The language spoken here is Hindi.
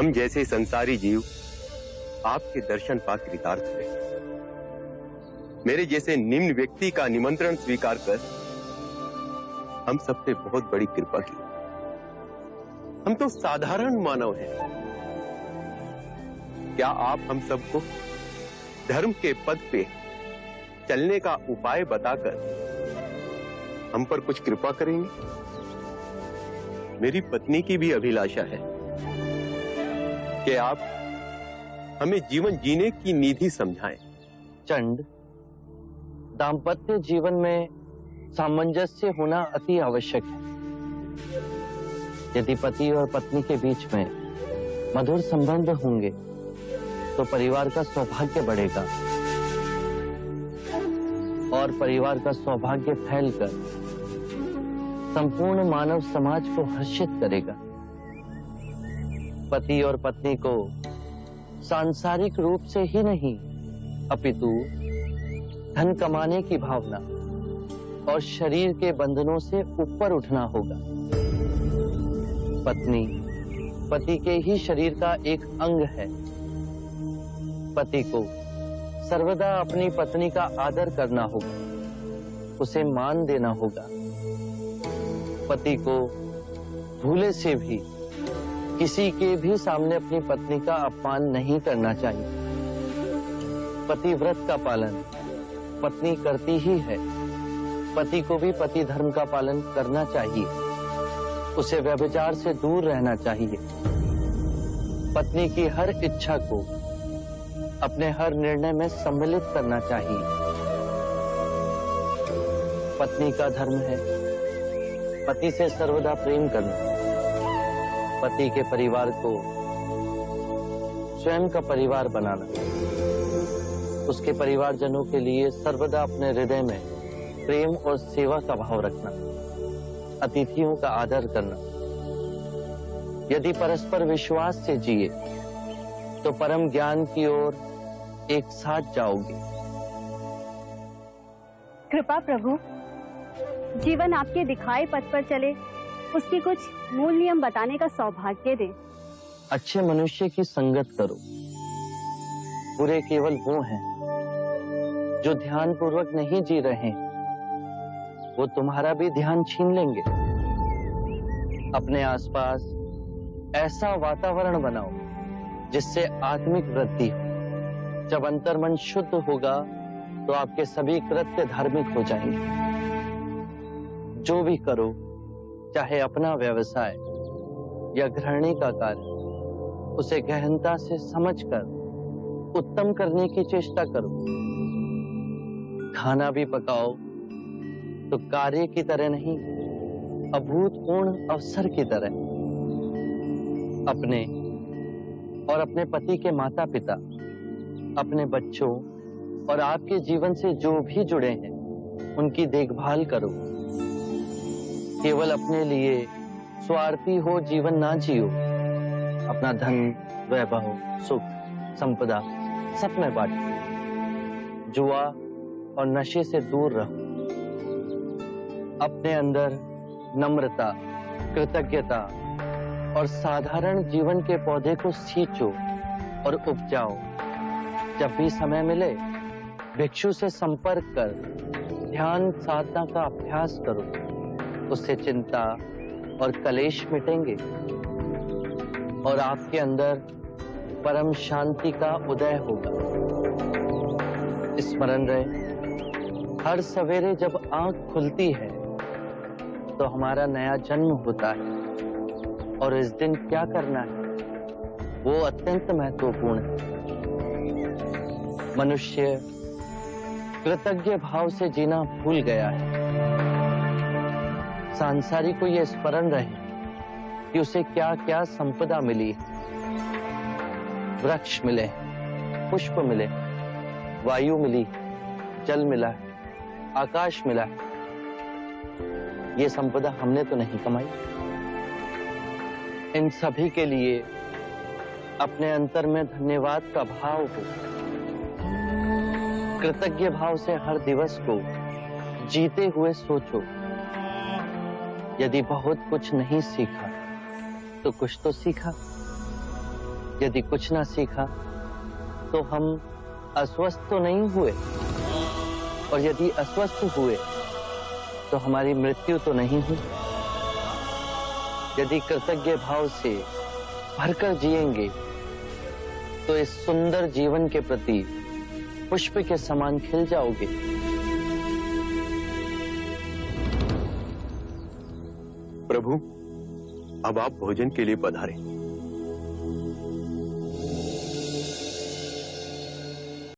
हम जैसे संसारी जीव आपके दर्शन पा कृतार्थ हुए। मेरे जैसे निम्न व्यक्ति का निमंत्रण स्वीकार कर हम सब पे बहुत बड़ी कृपा की। हम तो साधारण मानव हैं। क्या आप हम सबको धर्म के पद पे चलने का उपाय बताकर हम पर कुछ कृपा करेंगे? मेरी पत्नी की भी अभिलाषा है कि आप हमें जीवन जीने की निधि समझाएं। चंड, दाम्पत्य जीवन में सामंजस्य होना अति आवश्यक है। यदि पति और पत्नी के बीच में मधुर संबंध होंगे तो परिवार का सौभाग्य बढ़ेगा और परिवार का सौभाग्य फैलकर संपूर्ण मानव समाज को हर्षित करेगा। पति और पत्नी को सांसारिक रूप से ही नहीं अपितु धन कमाने की भावना और शरीर के बंधनों से ऊपर उठना होगा। पत्नी पति के ही शरीर का एक अंग है। पति को सर्वदा अपनी पत्नी का आदर करना होगा, उसे मान देना होगा। पति को भूले से भी किसी के भी सामने अपनी पत्नी का अपमान नहीं करना चाहिए। पतिव्रत का पालन पत्नी करती ही है। पति को भी पति धर्म का पालन करना चाहिए। उसे व्यभिचार से दूर रहना चाहिए। पत्नी की हर इच्छा को अपने हर निर्णय में सम्मिलित करना चाहिए। पत्नी का धर्म है पति से सर्वदा प्रेम करना। पति के परिवार को स्वयं का परिवार बनाना। उसके परिवारजनों के लिए सर्वदा अपने हृदय में प्रेम और सेवा का भाव रखना। अतिथियों का आदर करना। यदि परस्पर विश्वास से जिए तो परम ज्ञान की ओर एक साथ जाओगे। कृपा प्रभु, जीवन आपके दिखाए पथ पर चले, उसके कुछ मूल नियम बताने का सौभाग्य दें। अच्छे मनुष्य की संगत करो। बुरे केवल वो हैं जो ध्यान पूर्वक नहीं जी रहे। वो तुम्हारा भी ध्यान छीन लेंगे। अपने आसपास ऐसा वातावरण बनाओ जिससे आत्मिक वृद्धि हो। जब अंतर्मन शुद्ध होगा तो आपके सभी कृत्य धार्मिक हो जाएंगे। जो भी करो, चाहे अपना व्यवसाय या गृहिणी का कार्य, उसे गहनता से समझकर उत्तम करने की चेष्टा करो। खाना भी पकाओ तो कार्य की तरह नहीं, अभूतपूर्ण अवसर की तरह। अपने और अपने पति के माता पिता, अपने बच्चों और आपके जीवन से जो भी जुड़े हैं, उनकी देखभाल करो। केवल अपने लिए स्वार्थी हो जीवन ना जियो। अपना धन, वैभव, सुख, संपदा सब में बांटो। जुआ और नशे से दूर रहो। अपने अंदर नम्रता, कृतज्ञता और साधारण जीवन के पौधे को सींचो और उपजाओ। जब भी समय मिले भिक्षु से संपर्क कर ध्यान साधना का अभ्यास करो। उससे चिंता और कलेश मिटेंगे और आपके अंदर परम शांति का उदय होगा। स्मरण रहे, हर सवेरे जब आंख खुलती है तो हमारा नया जन्म होता है और इस दिन क्या करना है वो अत्यंत महत्वपूर्ण है। मनुष्य कृतज्ञ भाव से जीना भूल गया है। सांसारिक को यह स्मरण रहे कि उसे क्या क्या संपदा मिली है। वृक्ष मिले, पुष्प मिले, वायु मिली, जल मिला, आकाश मिला। ये संपदा हमने तो नहीं कमाई। इन सभी के लिए अपने अंतर में धन्यवाद का भाव हो। कृतज्ञ भाव से हर दिवस को जीते हुए सोचो। यदि बहुत कुछ नहीं सीखा तो कुछ तो सीखा। यदि कुछ ना सीखा तो हम अस्वस्थ तो नहीं हुए, और यदि अस्वस्थ हुए तो हमारी मृत्यु तो नहीं हुई। यदि कृतज्ञ भाव से भरकर जिएंगे तो इस सुंदर जीवन के प्रति पुष्प के समान खिल जाओगे। प्रभु, अब आप भोजन के लिए पधारें।